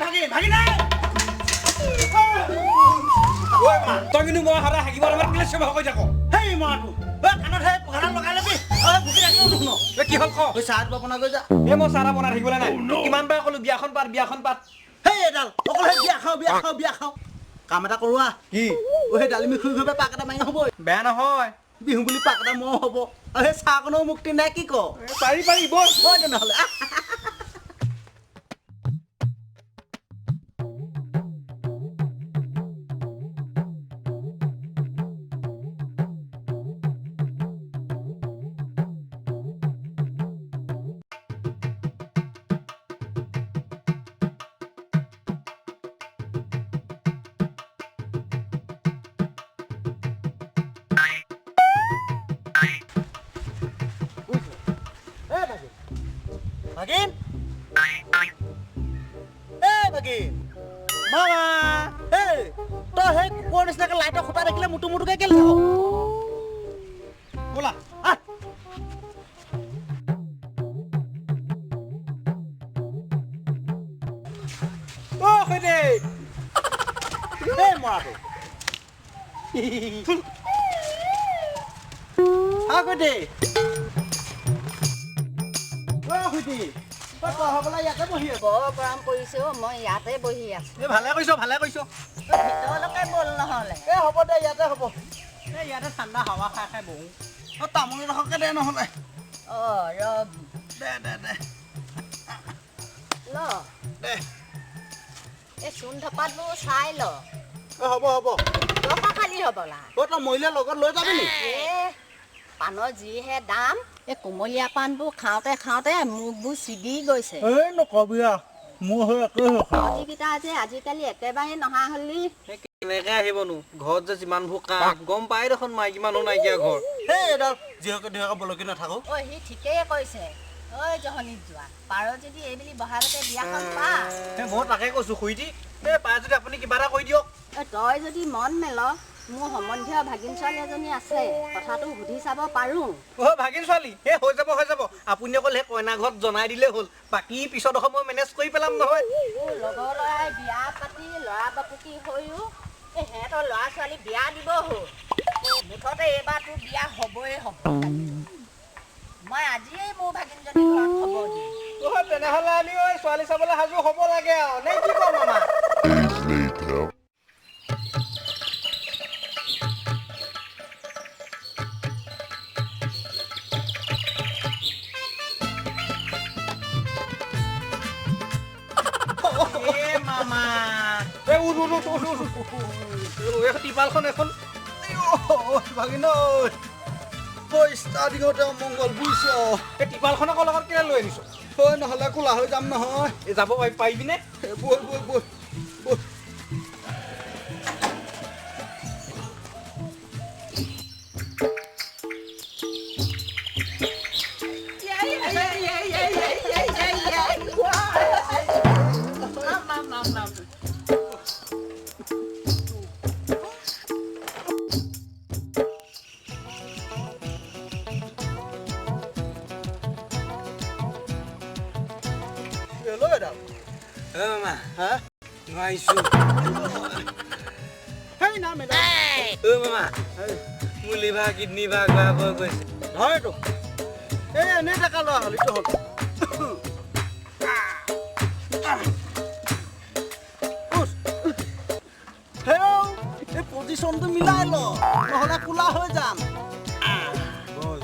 Vagin, Vagin! Oi, ma, tao কিন্তু মই হাৰা হাগিব আমাৰ ক্লাছ সব হৈ যাব। হেই মাটো, কানত হে পখাৰা লগাই লবি। ভুকি ৰাখিও নুন। কি হ'ল ক? ঐ চাহ বনা গৈ যা। মই চাৰা বনা থাকিবলৈ নাই। কিমান বাৰ ক'লো বিয়াখন পাত। হেই এডাল, অকল হে বিয়া খাও। কাম এটা কৰোৱা। কি? ঐ হে ডালিমি খুই খুই পাক এটা মাৰি হ'ব। বেয়া নহয়। বিহু বুলি পাক এটা মই হ'ব। আৰু হে চাহকনো মুক্তি নাই কি ক? পাৰি বল তেনেহ'লে। Vagin? Vagin! Mama! Hey! To hey kukuar nisna ke light khota dekhile mutu ke kel thao. Bola. Ah. Oh, khode. Hey, maro. Ha khode. খুটি কত হবলা ইয়াতে বহি আছো গৰম পৰিছে ও মই ইয়াতে বহি আছো এ ভালে কৈছো ভিতৰলৈকে বল নহলে এ হ'ব দে ইয়াতে হ'ব এ ইয়াতে ঠাণ্ডা হাৱা খাই বহো ও তামোল ৰখকে দে নহলে অ ৰব দে ল দে এ চুন ধপাতবোৰ চাই ল হ'ব ৰখা খালি হবলা কত মহিলা লগত লৈ যাবি নি এ পানৰ যিহে দাম এ কোমলীয়া পানবোৰ খাওঁতে মুখবোৰ চিগি গৈছে এই নকবিয়া মোৰ হৈ একে অধিকিতা যে আজিকালি একেবাৰে নহা হলি কেনেকে আহিবনো ঘৰত যে যিমানবোৰ কাম গম পাই দেখোন মাইকী মানুহ নাইকিয়া ঘৰ এই এডাল যিহকে বলকি নাথাকো ঐ সি ঠিকেই কৈছে ঐ জহনি যোৱা পাৰ যদি এইবেলি বহাগতে বিয়াখন পা মই তাকে কৈছো খুইটি এই পাৰ যদি আপুনি কিবা এটা কৈ দিয়ক তই যদি মন মেল মোৰ সম্বন্ধীয় ভাগিন ছোৱালী এজনী আছে কথাটো সুধি চাব পাৰো ও ভাগিন ছোৱালী হে হৈ যাব আপুনি অকল হে কইনা ঘৰত জনাই দিলে হ'ল বাকি পিছত মই মেনেজ কৰি পেলাম নহয় লগৰ লৰাই বিয়া পাতি লৰা বাপুকি হৈও এ হেতৰ লৰা ছোৱালী বিয়া দিব হ'ল মুঠতে এবাৰ তোৰ বিয়া হ'বই হ'ব মই আজিয়ে মোৰ ভাগিনজনী ঘৰত খবৰ দিম তেনেহ'লে আমি ওই ছোৱালী চাবলৈ সাজু হ'ব লাগে আৰু নে কি কম মামা টিপালখন এখন ভাগিন ষ্টাৰ্টিঙতে মংগল বুইছ এই টিপালখনক লগত কেলে লৈ আনিছ নহ'লে কোলা হৈ যাম নহয় যাব পাৰিবিনে বল Mama, hah? Ngaisu. Hey, nama dah. Mama. Muli bagi ni bagi apa kau? Hai tu. Ni dah kalau hal itu hal. Us. Hello. Position tu milai lo. Nahola kula ho jam. Bol.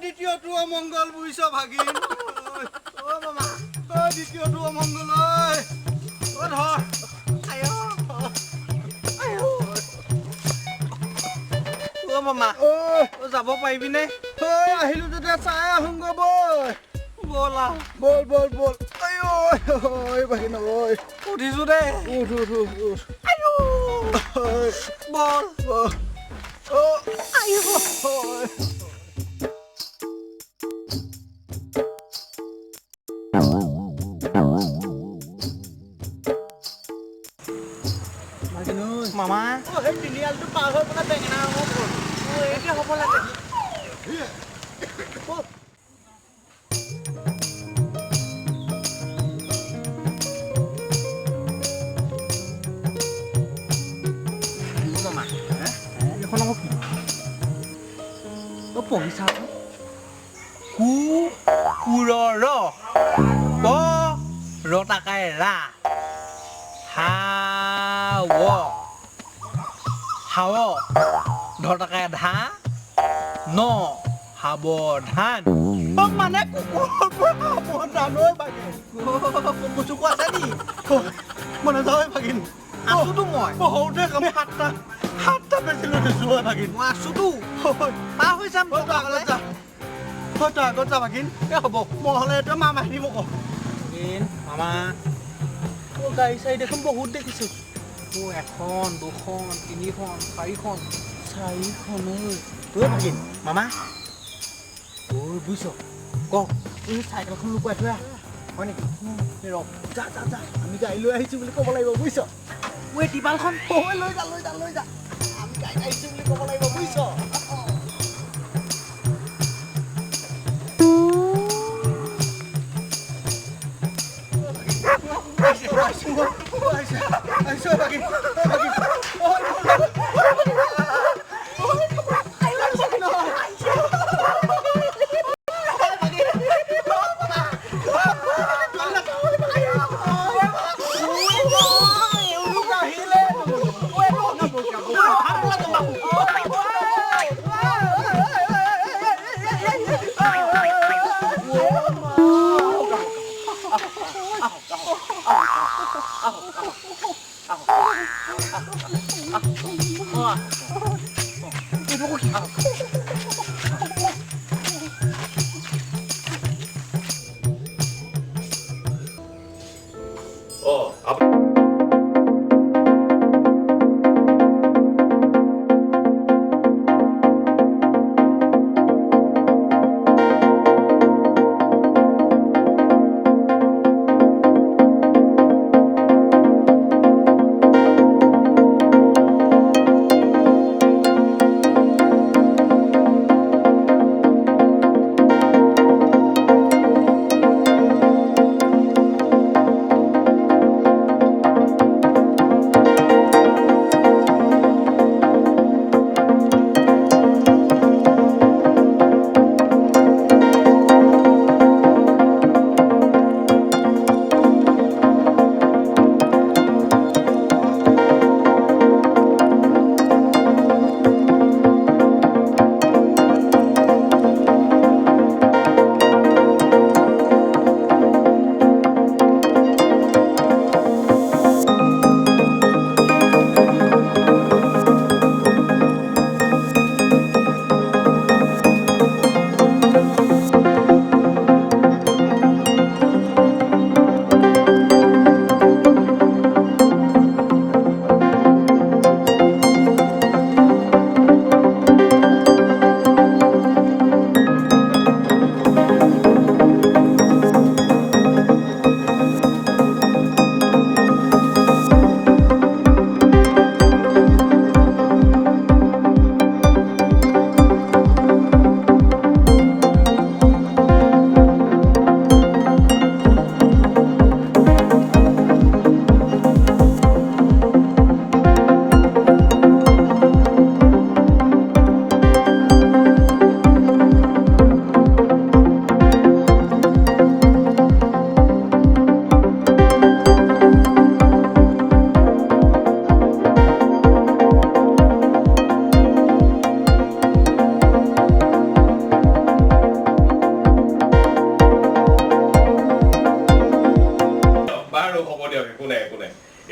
দ্বিতীয়টো অমঙ্গল বুইছ ভাগিন ও মামা দ্বিতীয়টো অমঙ্গল মামা যাব পাৰিবিনে আহিলো যেতিয়া চাই আহোঁগৈ বল ব'লা বল বল বল আই ভাগিন ঐ উঠিছো দে উঠ উঠ উঠ উঠ বল মামা সেই তিনিআলিটো পাৰ হৈ পেলাই বেঙেনা ৰঙৰ ঘৰ এতিয়া হ'ব লাগে এখন আকৌ কি পঢ়িছা কুৰৰ ক ৰতাকাই ৰা হাৱ ধতাকাই ধা ন সাৱধান মানে কুকুৰৰ পৰা সাৱধান ঐ ভাগিন চকু আছে নি মানে যাওঁ ভাগিন আছোতো মই সৰুতে আমি সাতটা বেছিলৈ দিছোঁ ঐ ভাগিন মই আছোতো পাৰ হৈ যাম আগত যা ভাগিন হ'ব মই হ'লে এইটো মামা আহিব ক মামা গাড়ী চাড়ী দেখোন বহুত দেখিছোঁ এখন দুখন তিনিখন চাৰিখন তই ভাগিন মামা বুজিছ ক এই চাইকেলখন লুকুৱাই থৈ আহ হয় নেকি ৰ যা যা যা আমি গাড়ী লৈ আহিছোঁ বুলি ক'ব লাগিব বুজিছ ঐ টিপালখন লৈ যা আমি গাড়ী আহিছোঁ বুলি ক'ব লাগিব বুজিছ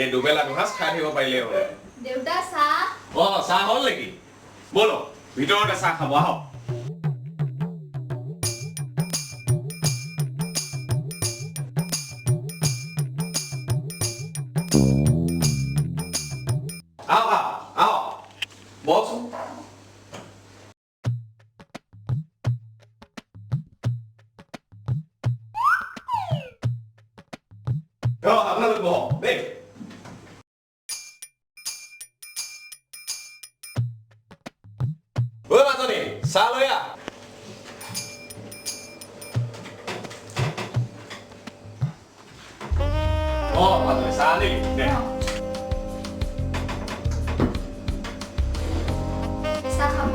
এই দুবেলা দুসাঁজ খাই থাকিব পাৰিলে হ'ল। দেউতা চাহ চাহ হ'ল নেকি? বলো ভিতৰতে চাহ খাব আহক আহক বহকচোন আপোনালোক বহক দেই ঐ মাজনী চাহ লৈ আহ মাজনী চাহ আনিলি দে চাহ খাব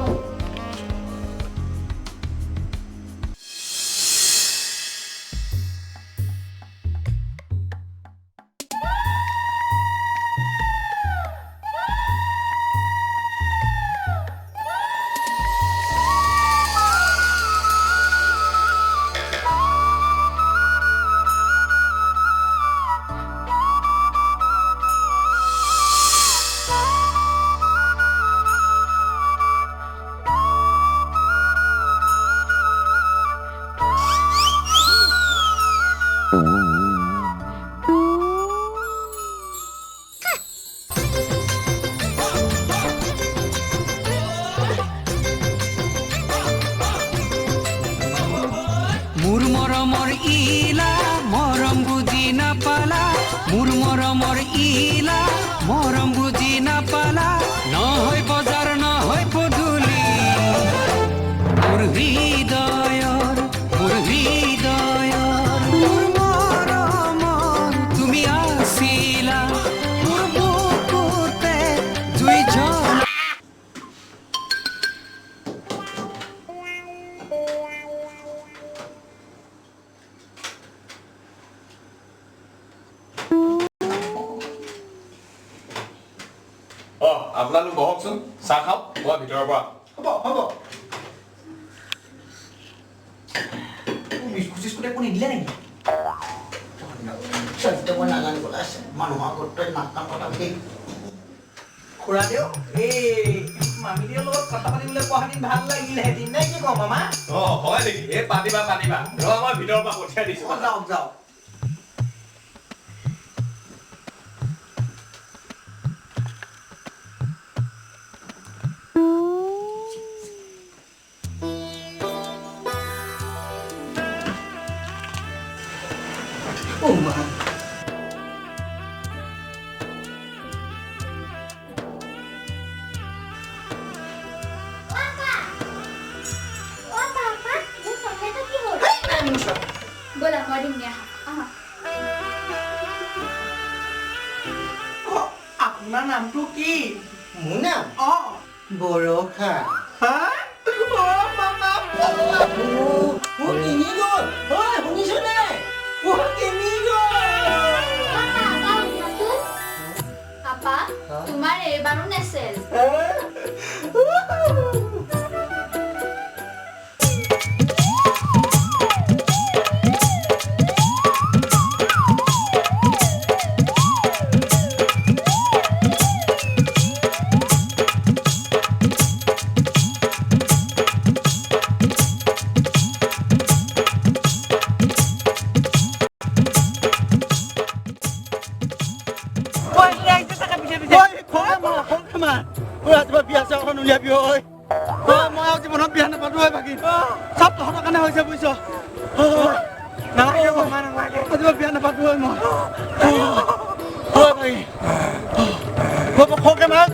মোৰ মৰমৰ ইলা মৰম বুজি নাপালা মোৰ মৰমৰ ইলা মৰম বুজি নাপালা নহয় বজাৰ নহয় পদূলি মোৰ হৃদয়ৰ মোৰ মৰমৰ তুমি আছিলা মোৰ বুকুতে জুই জ্বলা আপোনালোক বহকচোন চাহ খাওক মই ভিতৰৰ পৰা হ'ব বিস্কুট একো নিদিলে নেকি মই নাজানিব আছে মানুহৰ আগত নাক কাম কথা পাতি খুৰাদেউ এই মামীদেউৰ লগত কথা পাতিবলৈ পোৱা হেঁতেন ভাল লাগিলেহেঁতেন নে কি কওঁ মামা হয় নেকি এই পাতিবা মই ভিতৰৰ পৰা পঠিয়াই দিছো যাওক बोला मॉर्निंग में আপোনাৰ নামটো কি মোৰ নাম বৰষা মামা কিনি গ'ল শুনিছো নাই কিনি पापा तुम्हारे बारू नेसेल উলিয়াবি হয় মই আৰু জীৱনত বিয়া নাপাতো হয় বাকী চব তহঁতৰ কাৰণে হৈছে বুজিছ বিয়া নাপাতো হয় মই হয় বাকী খকে মাৰ